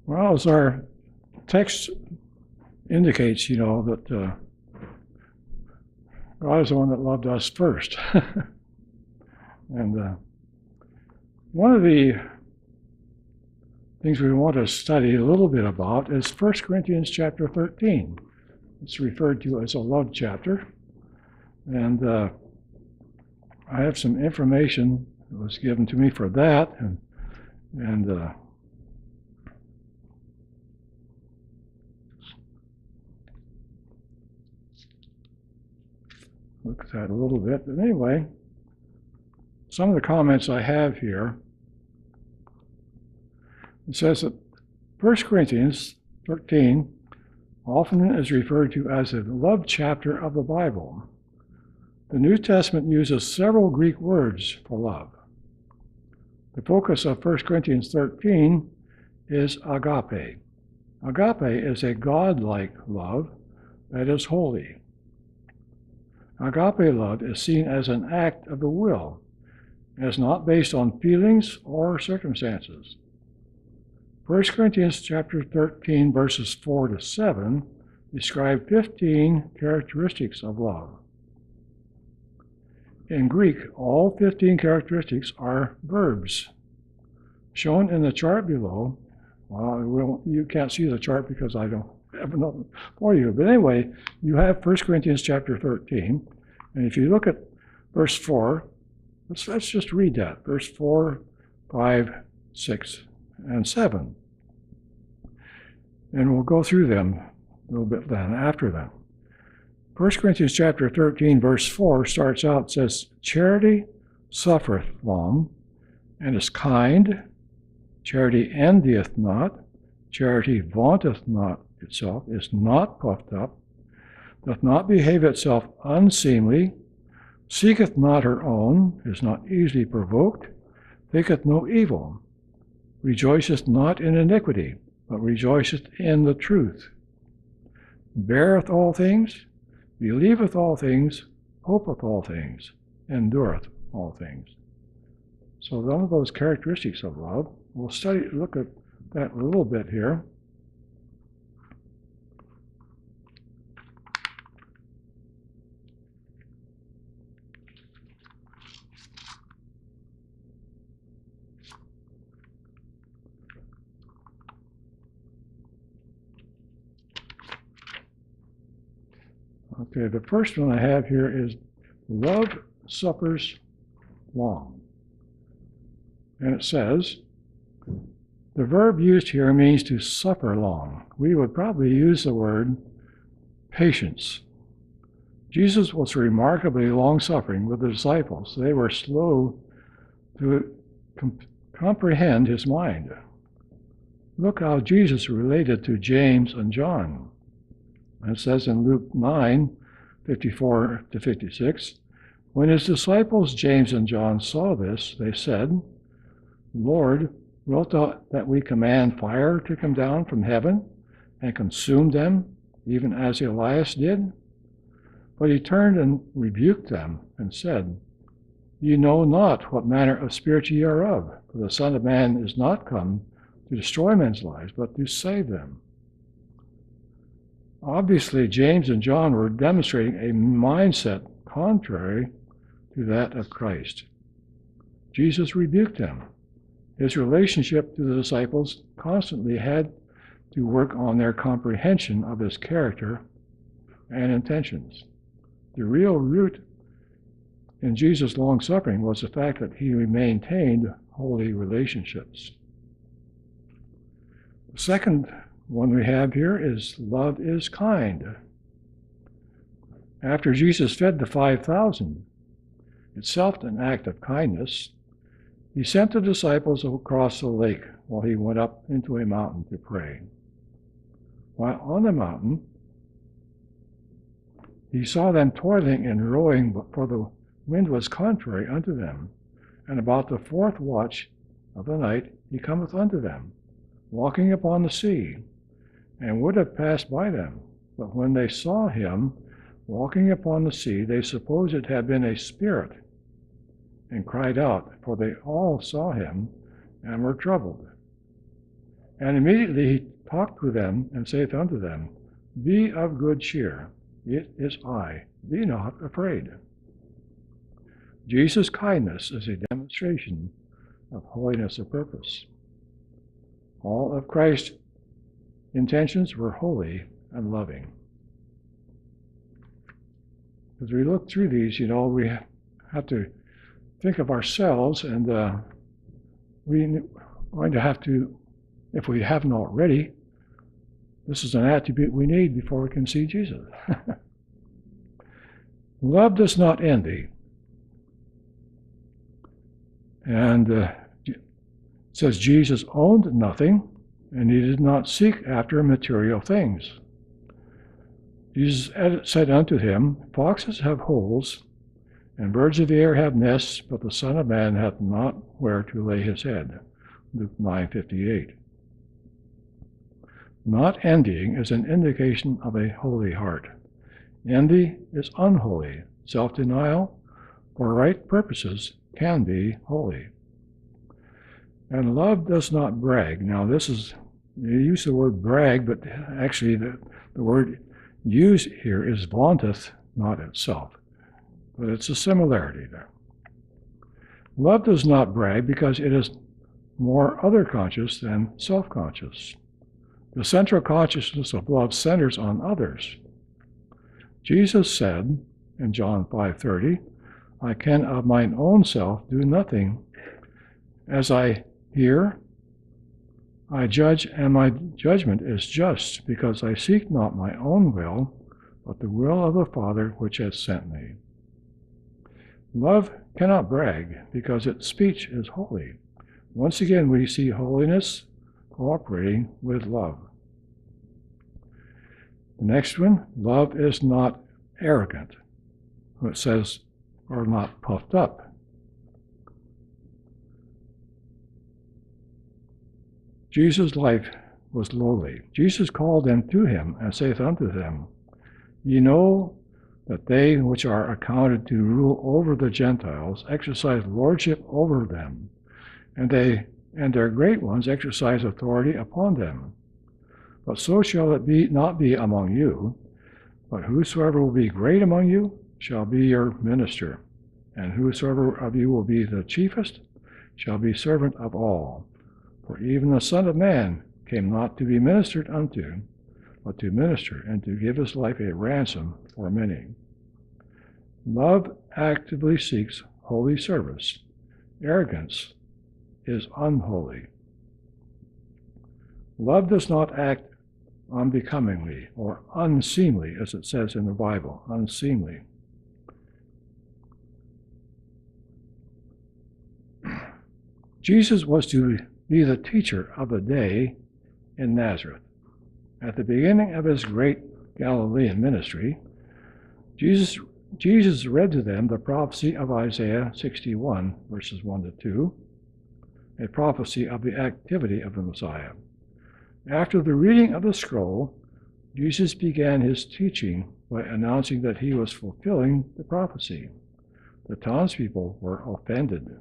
Well, as our text indicates, that God is the one that loved us first. And one of the things we want to study a little bit about is 1 Corinthians chapter 13. It's referred to as a love chapter. And I have some information that was given to me for that. And look at that a little bit. But anyway, some of the comments I have here, it says that 1 Corinthians 13 often is referred to as a love chapter of the Bible. The New Testament uses several Greek words for love. The focus of 1 Corinthians 13 is agape. Agape is a godlike love that is holy. Agape love is seen as an act of the will, as not based on feelings or circumstances. 1 Corinthians chapter 13, verses 4 to 7 describe 15 characteristics of love. In Greek, all 15 characteristics are verbs. Shown in the chart below, you can't see the chart because I don't have enough for you. But anyway, you have 1 Corinthians chapter 13. And if you look at verse 4, let's just read that. Verse 4, 5, 6, and 7. And we'll go through them a little bit then after that. 1 Corinthians chapter 13, verse 4 starts out, says, "Charity suffereth long, and is kind. Charity envieth not. Charity vaunteth not itself, is not puffed up, doth not behave itself unseemly, seeketh not her own, is not easily provoked, thinketh no evil, rejoiceth not in iniquity, but rejoiceth in the truth, beareth all things, believeth all things, hopeth all things, endureth all things." So some of those characteristics of love, we'll look at that a little bit here. Okay, the first one I have here is love suffers long. And it says, the verb used here means to suffer long. We would probably use the word patience. Jesus was remarkably long-suffering with the disciples. They were slow to comprehend his mind. Look how Jesus related to James and John. It says in Luke 9, 54 to 56, "When his disciples James and John saw this, they said, 'Lord, wilt thou that we command fire to come down from heaven and consume them, even as Elias did?' But he turned and rebuked them and said, 'Ye know not what manner of spirit ye are of, for the Son of Man is not come to destroy men's lives, but to save them.'" Obviously, James and John were demonstrating a mindset contrary to that of Christ. Jesus rebuked them. His relationship to the disciples constantly had to work on their comprehension of his character and intentions. The real root in Jesus' long-suffering was the fact that he maintained holy relationships. The second one we have here is love is kind. After Jesus fed the 5,000, itself an act of kindness, he sent the disciples across the lake while he went up into a mountain to pray. While on the mountain, he saw them toiling and rowing, for the wind was contrary unto them. And about the 4th watch of the night he cometh unto them, walking upon the sea, and would have passed by them. But when they saw him walking upon the sea, they supposed it had been a spirit, and cried out, for they all saw him and were troubled. And immediately he talked with them, and saith unto them, Be of good cheer, it is I, be not afraid. Jesus' kindness is a demonstration of holiness of purpose. All of Christ's intentions were holy and loving. As we look through these, we have to think of ourselves, and we're going to have to, if we haven't already, this is an attribute we need before we can see Jesus. Love does not envy. And it says Jesus owned nothing, and he did not seek after material things. Jesus said unto him, Foxes have holes, and birds of the air have nests, but the Son of Man hath not where to lay his head. Luke 9:58. Not envying is an indication of a holy heart. Envy is unholy. Self-denial for right purposes can be holy. And love does not brag. Now this is, you use the word brag, but actually the word used here is vaunteth, not itself. But it's a similarity there. Love does not brag because it is more other-conscious than self-conscious. The central consciousness of love centers on others. Jesus said in John 5:30, I can of mine own self do nothing. As I hear, I judge, and my judgment is just, because I seek not my own will, but the will of the Father which has sent me. Love cannot brag, because its speech is holy. Once again, we see holiness cooperating with love. The next one, love is not arrogant. It says, or not puffed up. Jesus' life was lowly. Jesus called them to him, and saith unto them, Ye know that they which are accounted to rule over the Gentiles exercise lordship over them, and their great ones exercise authority upon them. But so shall it not be among you, but whosoever will be great among you shall be your minister, and whosoever of you will be the chiefest shall be servant of all. For even the Son of Man came not to be ministered unto, but to minister, and to give his life a ransom for many. Love actively seeks holy service. Arrogance is unholy. Love does not act unbecomingly or unseemly, as it says in the Bible, unseemly. Jesus was to be the teacher of the day in Nazareth. At the beginning of his great Galilean ministry, Jesus read to them the prophecy of Isaiah 61, verses 1 to 2, a prophecy of the activity of the Messiah. After the reading of the scroll, Jesus began his teaching by announcing that he was fulfilling the prophecy. The townspeople were offended.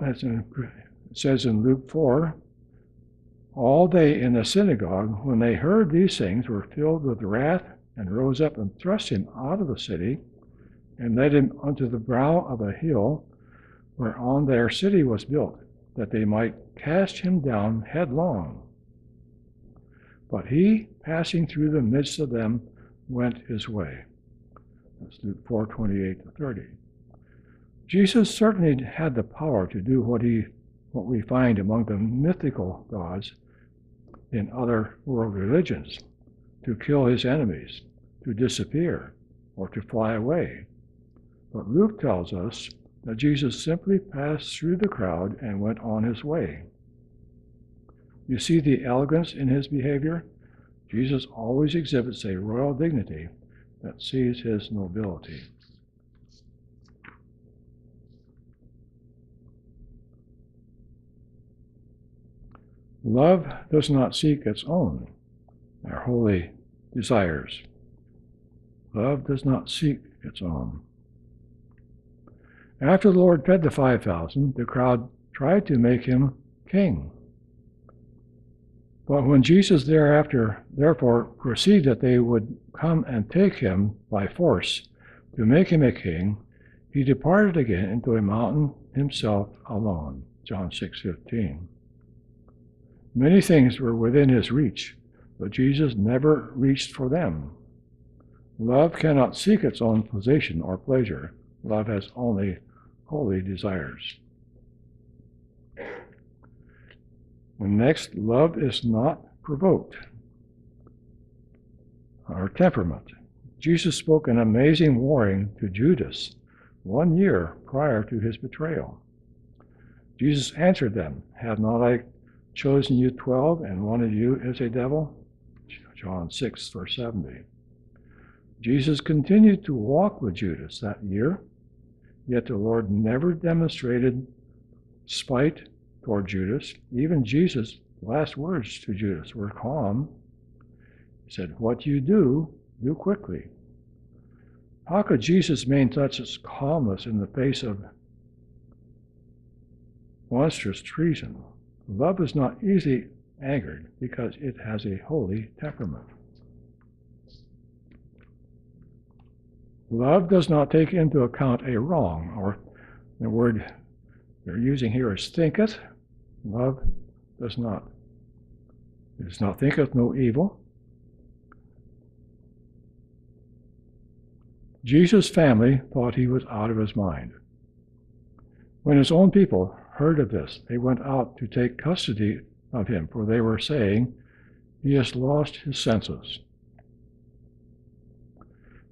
As it says in Luke 4, all they in the synagogue, when they heard these things, were filled with wrath, and rose up and thrust him out of the city, and led him unto the brow of a hill, whereon their city was built, that they might cast him down headlong. But he, passing through the midst of them, went his way. That's Luke 4:28-30. Jesus certainly had the power to do what we find among the mythical gods in other world religions, to kill his enemies, to disappear, or to fly away. But Luke tells us that Jesus simply passed through the crowd and went on his way. You see the elegance in his behavior? Jesus always exhibits a royal dignity that sees his nobility. Love does not seek its own, our holy desires. Love does not seek its own. After the Lord fed the 5,000, the crowd tried to make him king. But when Jesus therefore perceived that they would come and take him by force to make him a king, he departed again into a mountain himself alone. John 6:15. Many things were within his reach, but Jesus never reached for them. Love cannot seek its own position or pleasure. Love has only holy desires. And next, love is not provoked. Our temperament. Jesus spoke an amazing warning to Judas 1 year prior to his betrayal. Jesus answered them, "Have not I chosen you 12, and one of you is a devil?" John 6, verse 70. Jesus continued to walk with Judas that year, yet the Lord never demonstrated spite toward Judas. Even Jesus' last words to Judas were calm. He said, "What you do, do quickly." How could Jesus maintain such calmness in the face of monstrous treason? Love is not easily angered because it has a holy temperament. Love does not take into account a wrong, or the word they're using here is thinketh. Love does not thinketh no evil. Jesus' family thought he was out of his mind. When his own people heard of this, they went out to take custody of him, for they were saying, "He has lost his senses."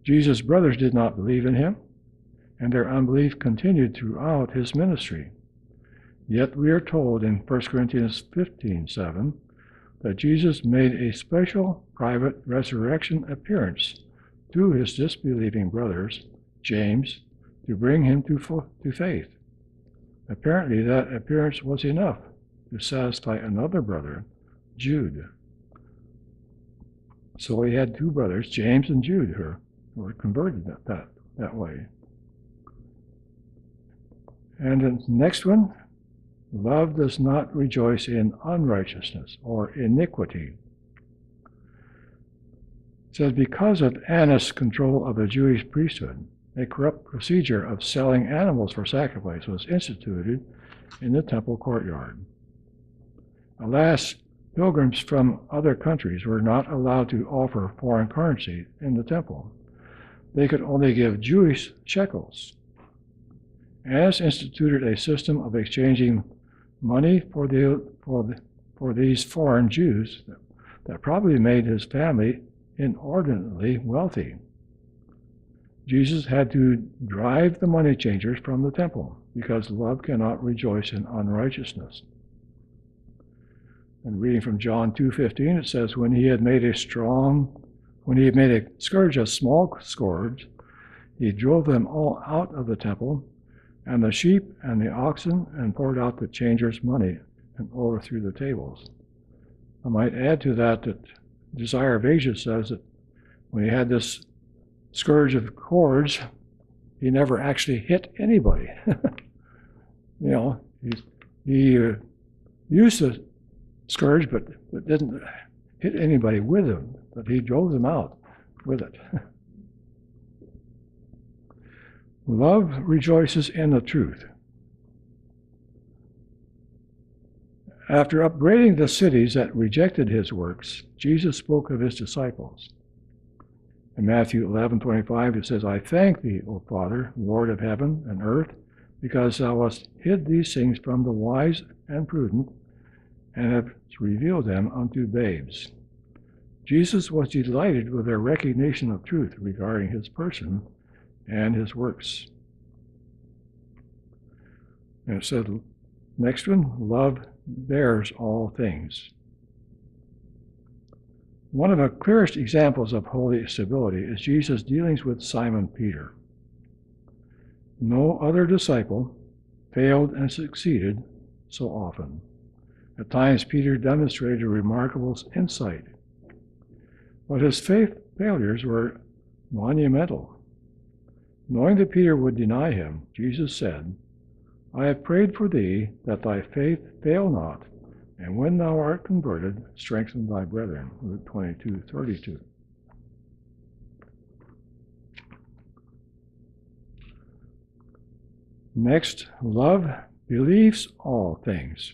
Jesus' brothers did not believe in him, and their unbelief continued throughout his ministry. Yet we are told in 1 Corinthians 15:7 that Jesus made a special private resurrection appearance to his disbelieving brothers, James, to bring him to faith. Apparently that appearance was enough to satisfy another brother, Jude. So he had two brothers, James and Jude, who were converted that way. And the next one, love does not rejoice in unrighteousness or iniquity. It says, because of Annas' control of the Jewish priesthood, a corrupt procedure of selling animals for sacrifice was instituted in the temple courtyard. Alas, pilgrims from other countries were not allowed to offer foreign currency in the temple. They could only give Jewish shekels. Annas instituted a system of exchanging money for these foreign Jews that probably made his family inordinately wealthy. Jesus had to drive the money changers from the temple because love cannot rejoice in unrighteousness. And reading from John 2:15, it says, when he had made a scourge of small scourge, he drove them all out of the temple, and the sheep and the oxen, and poured out the changers' money and overthrew the tables. I might add to that Desire of Asia says that when he had this scourge of cords, he never actually hit anybody. He used the scourge, but didn't hit anybody with him, but he drove them out with it. Love rejoices in the truth. After upbraiding the cities that rejected his works, Jesus spoke of his disciples. In Matthew 11:25, it says, I thank thee, O Father, Lord of heaven and earth, because thou hast hid these things from the wise and prudent, and have revealed them unto babes. Jesus was delighted with their recognition of truth regarding his person and his works. And it said, next one, love bears all things. One of the clearest examples of holy stability is Jesus' dealings with Simon Peter. No other disciple failed and succeeded so often. At times, Peter demonstrated a remarkable insight, but his failures were monumental. Knowing that Peter would deny him, Jesus said, I have prayed for thee that thy faith fail not, And when thou art converted, strengthen thy brethren. Luke 22:32. Next, love believes all things.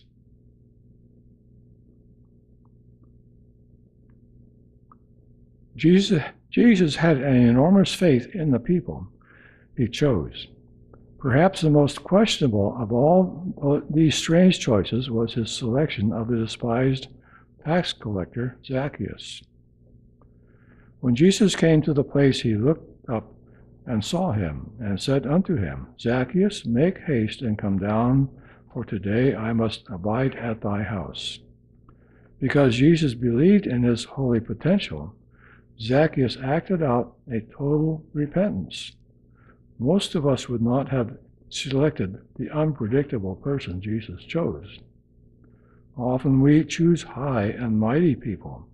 Jesus had an enormous faith in the people he chose. Perhaps the most questionable of all these strange choices was his selection of the despised tax collector Zacchaeus. When Jesus came to the place, he looked up and saw him, and said unto him, Zacchaeus, make haste and come down, for today I must abide at thy house. Because Jesus believed in his holy potential, Zacchaeus acted out a total repentance. Most of us would not have selected the unpredictable person Jesus chose. Often we choose high and mighty people.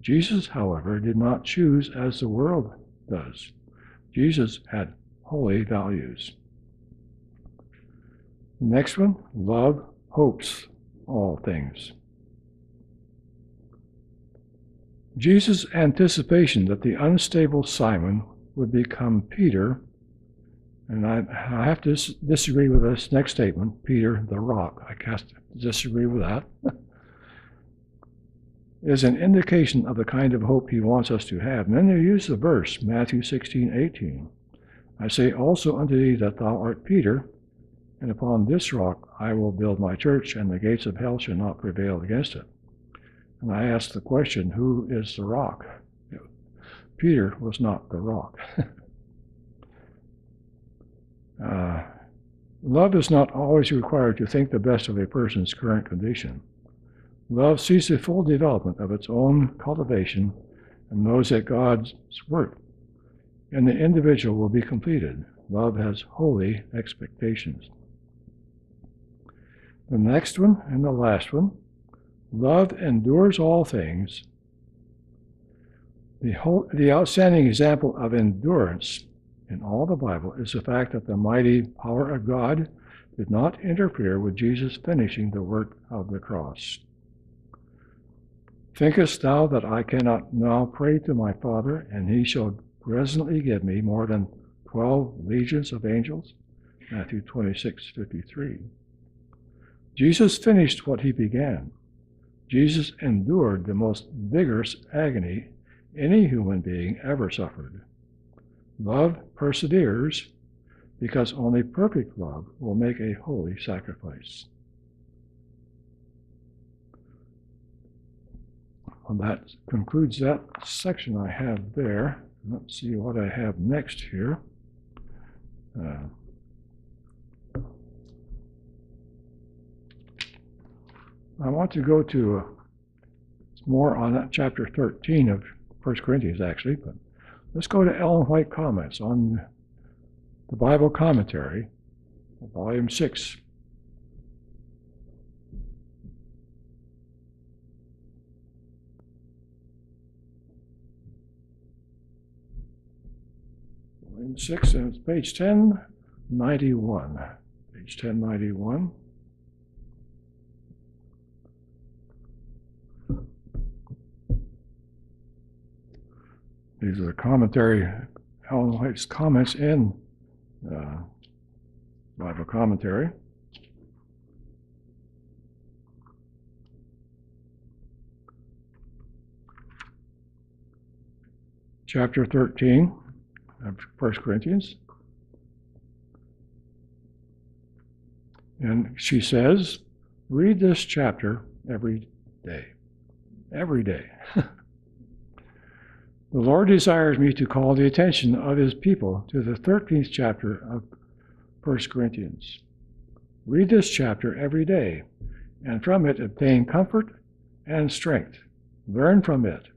Jesus, however, did not choose as the world does. Jesus had holy values. Next one, love hopes all things. Jesus' anticipation that the unstable Simon would become Peter, and I have to disagree with this next statement, Peter the rock, I can't disagree with that, is an indication of the kind of hope he wants us to have. And then they use the verse, Matthew 16:18. I say also unto thee that thou art Peter, and upon this rock I will build my church, and the gates of hell shall not prevail against it. And I ask the question, who is the rock? Peter was not the rock. Love is not always required to think the best of a person's current condition. Love sees the full development of its own cultivation and knows that God's work in the individual will be completed. Love has holy expectations. The next one and the last one, love endures all things. The outstanding example of endurance in all the Bible is the fact that the mighty power of God did not interfere with Jesus finishing the work of the cross. Thinkest thou that I cannot now pray to my Father, and he shall presently give me more than 12 legions of angels? Matthew 26:53. Jesus finished what he began. Jesus endured the most vigorous agony any human being ever suffered. Love perseveres because only perfect love will make a holy sacrifice. Well, that concludes that section I have there. Let's see what I have next here. I want to go to more on that chapter 13 of 1 Corinthians, actually, but let's go to Ellen White comments on the Bible commentary, volume 6. Volume 6, and it's page 1091. Page 1091. These are the commentary, Ellen White's comments in Bible commentary. Chapter 13 of 1 Corinthians. And she says, read this chapter every day. Every day. The Lord desires me to call the attention of his people to the 13th chapter of 1 Corinthians. Read this chapter every day, and from it obtain comfort and strength. Learn from it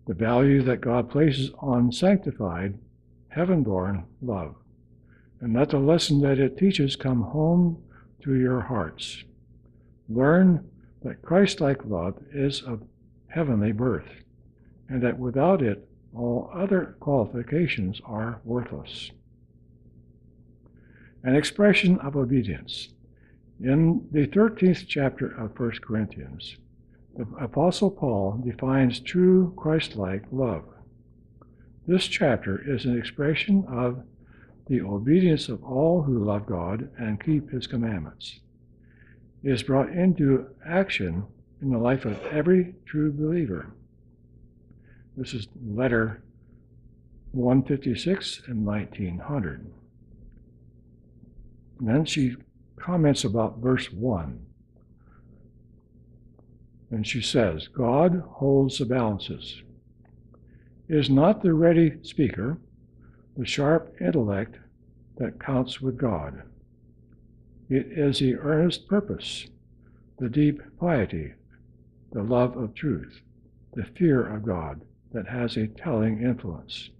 the value that God places on sanctified, heaven-born love, and let the lesson that it teaches come home to your hearts. Learn that Christ-like love is of heavenly birth, and that without it, all other qualifications are worthless. An expression of obedience. In the 13th chapter of 1 Corinthians, the Apostle Paul defines true Christ-like love. This chapter is an expression of the obedience of all who love God and keep his commandments. It is brought into action in the life of every true believer. This is letter 156 and 1900. And then she comments about verse 1. And she says, God holds the balances. It is not the ready speaker, the sharp intellect that counts with God. It is the earnest purpose, the deep piety, the love of truth, the fear of God that has a telling influence.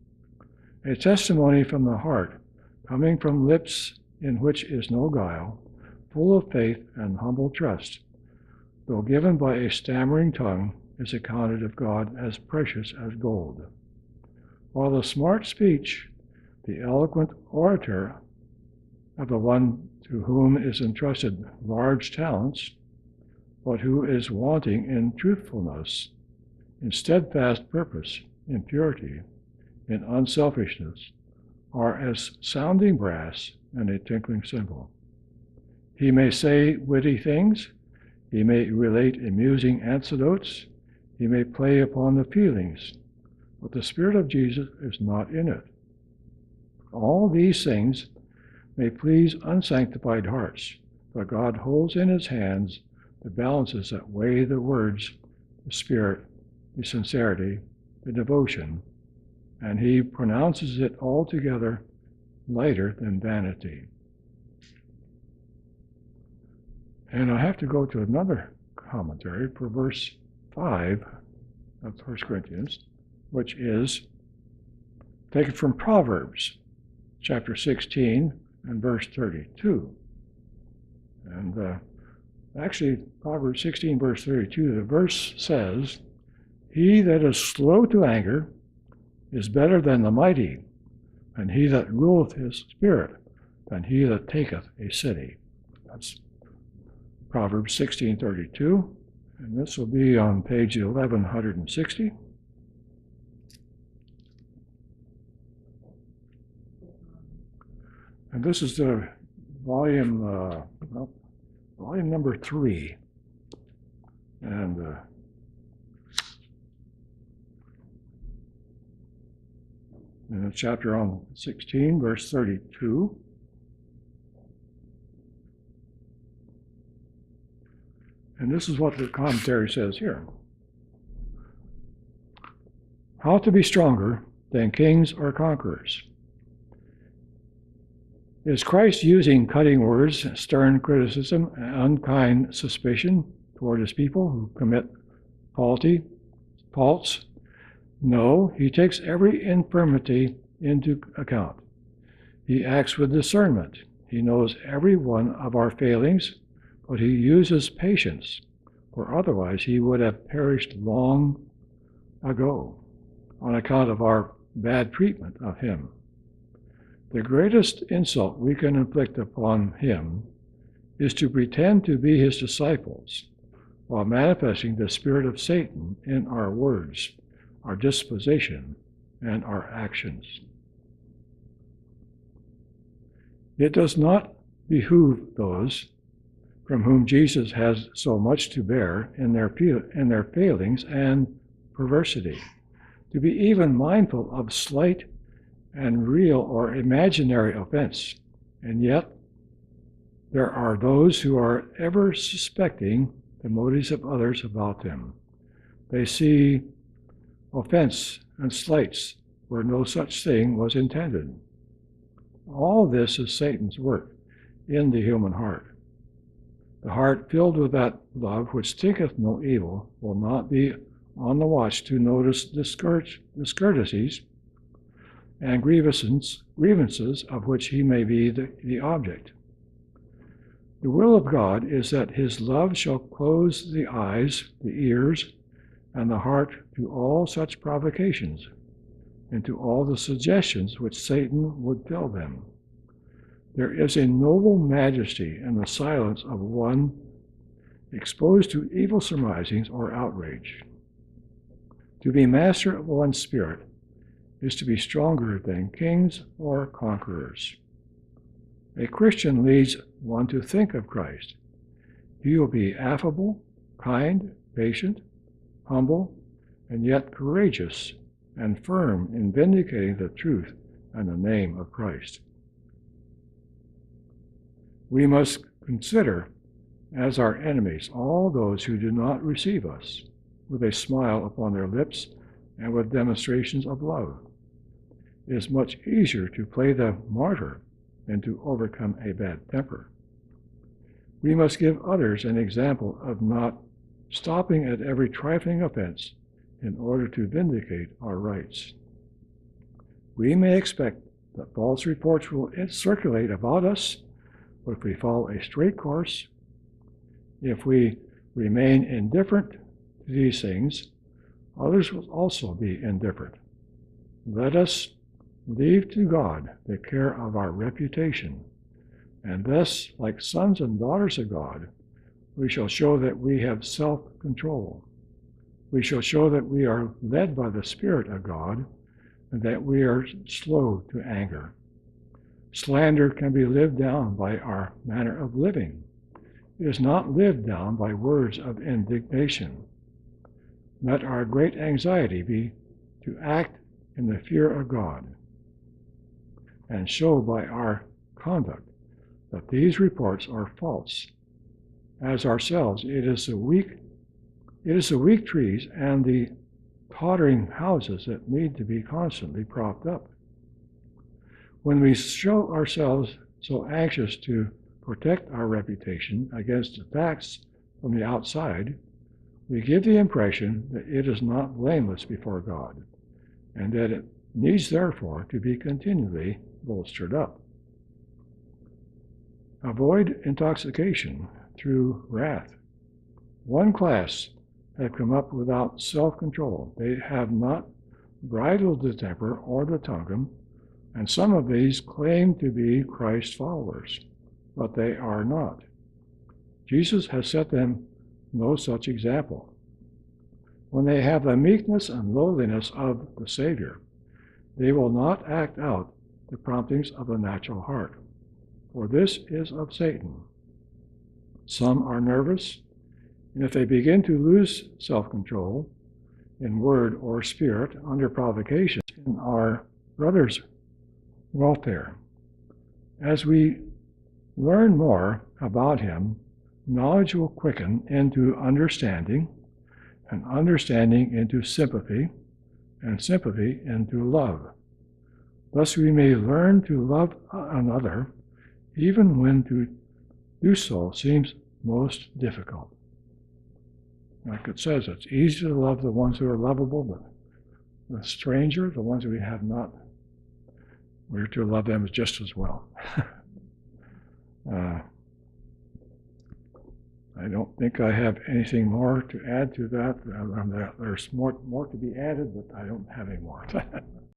A testimony from the heart, coming from lips in which is no guile, full of faith and humble trust, though given by a stammering tongue, is accounted of God as precious as gold. While the smart speech, the eloquent orator of the one to whom is entrusted large talents, but who is wanting in truthfulness, in steadfast purpose, in purity, in unselfishness, are as sounding brass and a tinkling cymbal. He may say witty things, he may relate amusing anecdotes, he may play upon the feelings, but the Spirit of Jesus is not in it. All these things may please unsanctified hearts, but God holds in his hands the balances that weigh the words, the spirit, the sincerity, the devotion, and he pronounces it altogether lighter than vanity. And I have to go to another commentary for verse 5 of 1 Corinthians, which is taken from Proverbs, chapter 16 and verse 32. And actually, Proverbs 16, verse 32, the verse says, he that is slow to anger is better than the mighty, and he that ruleth his spirit than he that taketh a city. That's Proverbs 16:32, and this will be on page 1160. And this is the volume number 3, and in the chapter on 16, verse 32. And this is what the commentary says here. How to be stronger than kings or conquerors. Is Christ using cutting words, stern criticism, and unkind suspicion toward his people who commit faults? No, he takes every infirmity into account. He acts with discernment. He knows every one of our failings, but he uses patience, for otherwise he would have perished long ago on account of our bad treatment of him. The greatest insult we can inflict upon him is to pretend to be his disciples while manifesting the spirit of Satan in our words, our disposition, and our actions. It does not behoove those from whom Jesus has so much to bear in their failings and perversity, to be even mindful of slight and real or imaginary offense. And yet, there are those who are ever suspecting the motives of others about them. They see offense and slights where no such thing was intended. All this is Satan's work in the human heart. The heart filled with that love which thinketh no evil will not be on the watch to notice discourtesies and grievances of which he may be the object. The will of God is that his love shall close the eyes, the ears, and the heart to all such provocations, and to all the suggestions which Satan would fill them. There is a noble majesty in the silence of one exposed to evil surmisings or outrage. To be master of one's spirit is to be stronger than kings or conquerors. A Christian leads one to think of Christ. He will be affable, kind, patient, humble, and yet courageous and firm in vindicating the truth and the name of Christ. We must consider as our enemies all those who do not receive us with a smile upon their lips and with demonstrations of love. It is much easier to play the martyr than to overcome a bad temper. We must give others an example of not stopping at every trifling offense in order to vindicate our rights. We may expect that false reports will circulate about us, but if we follow a straight course, if we remain indifferent to these things, others will also be indifferent. Let us leave to God the care of our reputation, and thus, like sons and daughters of God, we shall show that we have self-control. We shall show that we are led by the Spirit of God, and that we are slow to anger. Slander can be lived down by our manner of living. It is not lived down by words of indignation. Let our great anxiety be to act in the fear of God and show by our conduct that these reports are false. As ourselves, it is the weak trees and the tottering houses that need to be constantly propped up. When we show ourselves so anxious to protect our reputation against attacks from the outside, we give the impression that it is not blameless before God, and that it needs therefore to be continually bolstered up. Avoid intoxication through wrath. One class have come up without self-control. They have not bridled the temper or the tongue, and some of these claim to be Christ's followers, but they are not. Jesus has set them no such example. When they have the meekness and lowliness of the Savior, they will not act out the promptings of the natural heart, for this is of Satan. Some are nervous, and if they begin to lose self-control in word or spirit under provocation in our brother's welfare. As we learn more about him, knowledge will quicken into understanding, and understanding into sympathy, and sympathy into love. Thus we may learn to love another, even when to do so seems most difficult. Like it says, it's easy to love the ones who are lovable, but the stranger, the ones we have not, we're to love them just as well. I don't think I have anything more to add to that. There's more to be added, but I don't have any more.